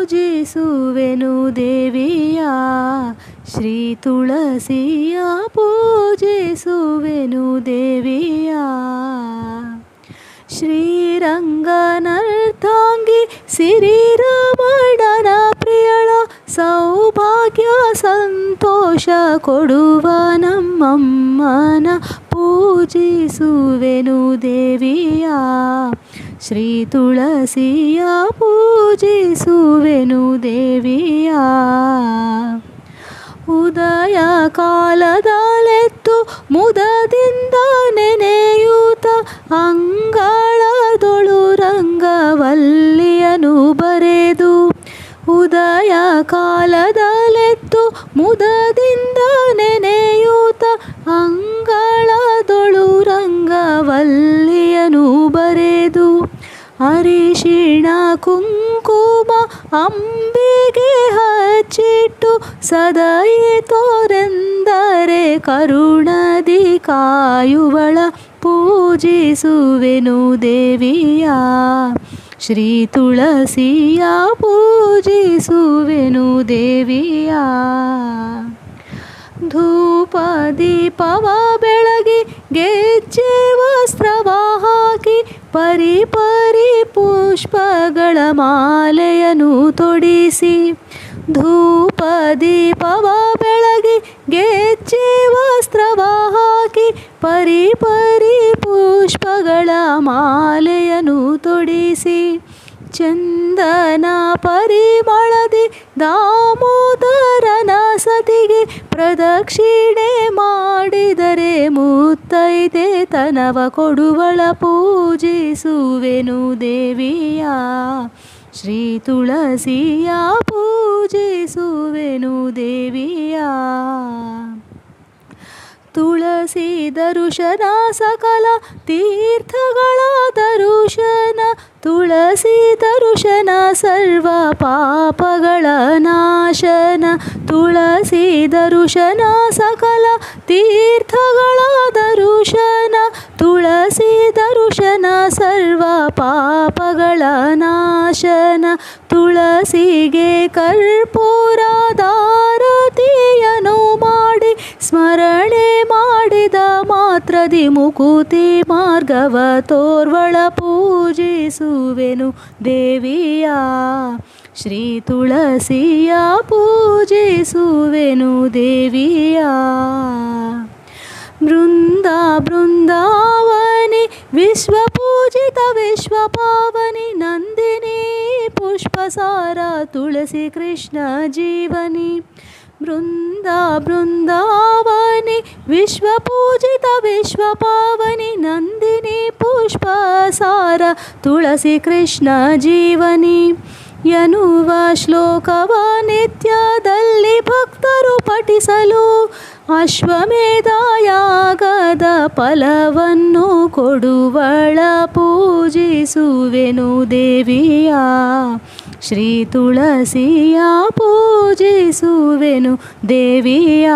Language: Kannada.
ಪೂಜಿಸುವೆನು ದೇವಿಯ, ಶ್ರೀ ತುಳಸಿಯ ಪೂಜಿಸುವೆನು ದೇವಿಯ. ಶ್ರೀರಂಗನರ್ಥಾಂಗಿ ಸಿರಿರಮಣನ ಪ್ರಿಯಳ, ಸೌಭಾಗ್ಯ ಸಂತೋಷ ಕೊಡುವ ನಮ್ಮಮ್ಮನ ಪೂಜಿಸುವೆನು ದೇವಿಯ, ಶ್ರೀ ತುಳಸಿಯ ಪೂಜಿಸುವೆನು ದೇವಿಯ. ಉದಯ ಕಾಲದಲೆತ್ತು ಮುದದಿಂದ ನೆನೆಯೂತ, ಅಂಗಳದೊಳು ರಂಗವಲ್ಲಿಯನು ಬರೆದು. ಉದಯ ಕಾಲದಲೆತ್ತು ಮುದದಿಂದ ನೆನೆಯೂತ, ಅಂಗಳದೊಳು ರಂಗವಲ್ಲಿಯನು ಬರೆದು. ಅರಿಶಿಣ ಕುಂಕುಮ ಅಂಬೆಗೆ ಹಚ್ಚಿಟ್ಟು, ಸದೈ ತೋರೆಂದರೆ ಕರುಣದಿ ಕಾಯುವಳ ಪೂಜಿಸುವೆನು ದೇವಿಯ, ಶ್ರೀ ತುಳಸಿಯ ಪೂಜಿಸುವೆನು ದೇವಿಯ. ಧೂಪ ದೀಪವ ಬೆಳಗಿ ಗೆಜ್ಜೆ ವಸ್ತ್ರವ ಹಾಕಿ, ಪರಿಪರಿ ಪುಷ್ಪಗಳ ಮಾಲೆಯನ್ನು ತೊಡಿಸಿ. ಧೂಪ ದೀಪವ ಬೆಳಗಿ ಗೆಜ್ಜೆ ವಸ್ತ್ರವ ಹಾಕಿ, ಪರಿಪರಿ ಪುಷ್ಪಗಳ ಮಾಲೆಯನ್ನು ತೊಡಿಸಿ. ಚಂದನ ಪರಿಮಳದಿ ದಾಮೋದರನ ಸತಿಗೆ, ಪ್ರದಕ್ಷಿಣೆ ಮಾಡಿದರೆ ಮುತ್ತೈದೆ ತನವ ಕೊಡುವಳ ಪೂಜಿಸುವೆನು ದೇವಿಯ, ಶ್ರೀ ತುಳಸಿಯ ಪೂಜಿಸುವೆನು ದೇವಿಯ. ತುಳಸಿ ದರುಶನ ಸಕಲ ತೀರ್ಥಗಳ ದರುಶನ, ತುಳಸಿ ದರುಶನ ಸರ್ವ ಪಾಪಗಳ ನಾಶನ. ತುಳಸಿ ದರುಶನ ಸಕಲ ತೀರ್ಥಗಳ ದರುಶನ, ತುಳಸಿ ದರುಶನ ಸರ್ವ ಪಾಪಗಳ ನಾಶನ. ತುಳಸಿಗೆ ಕರ್ಪೂರದಾರತಿಯನ್ನು ಮಾಡಿ, ಸ್ಮರಣೆ ಮಾಡಿದ ಮಾತ್ರದಿ ಮುಕುತಿ ಮಾರ್ಗವ ತೋರ್ವಳ ಪೂಜಿಸುವೆನು ದೇವಿಯ, ಶ್ರೀ ತುಳಸಿಯ ಪೂಜಿಸುವೆನು ದೇವಿಯ. ಬೃಂದ ಬೃಂದಾವನಿ ವಿಶ್ವಪೂಜಿತ ವಿಶ್ವಪಾವನಿ, ನಂದಿನಿ ಪುಷ್ಪಸಾರ ತುಳಸಿ ಕೃಷ್ಣ ಜೀವನಿ. ಬೃಂದ ಬೃಂದಾವನಿ ವಿಶ್ವಪೂಜಿತ ವಿಶ್ವಪಾವನಿ, ನಂದಿನಿ ಪುಷ್ಪಸಾರ ತುಳಸಿ ಕೃಷ್ಣ ಜೀವನಿ. ಎನ್ನುವ ಶ್ಲೋಕವ ನಿತ್ಯದಲ್ಲಿ ಭಕ್ತರು ಪಠಿಸಲು, ಅಶ್ವಮೇಧ ಯಾಗದ ಫಲವನ್ನು ಕೊಡುವಳ ಪೂಜಿಸುವೆನು ದೇವಿಯ, ಶ್ರೀ ತುಳಸಿಯ ಪೂಜಿಸುವೆನು ದೇವಿಯ.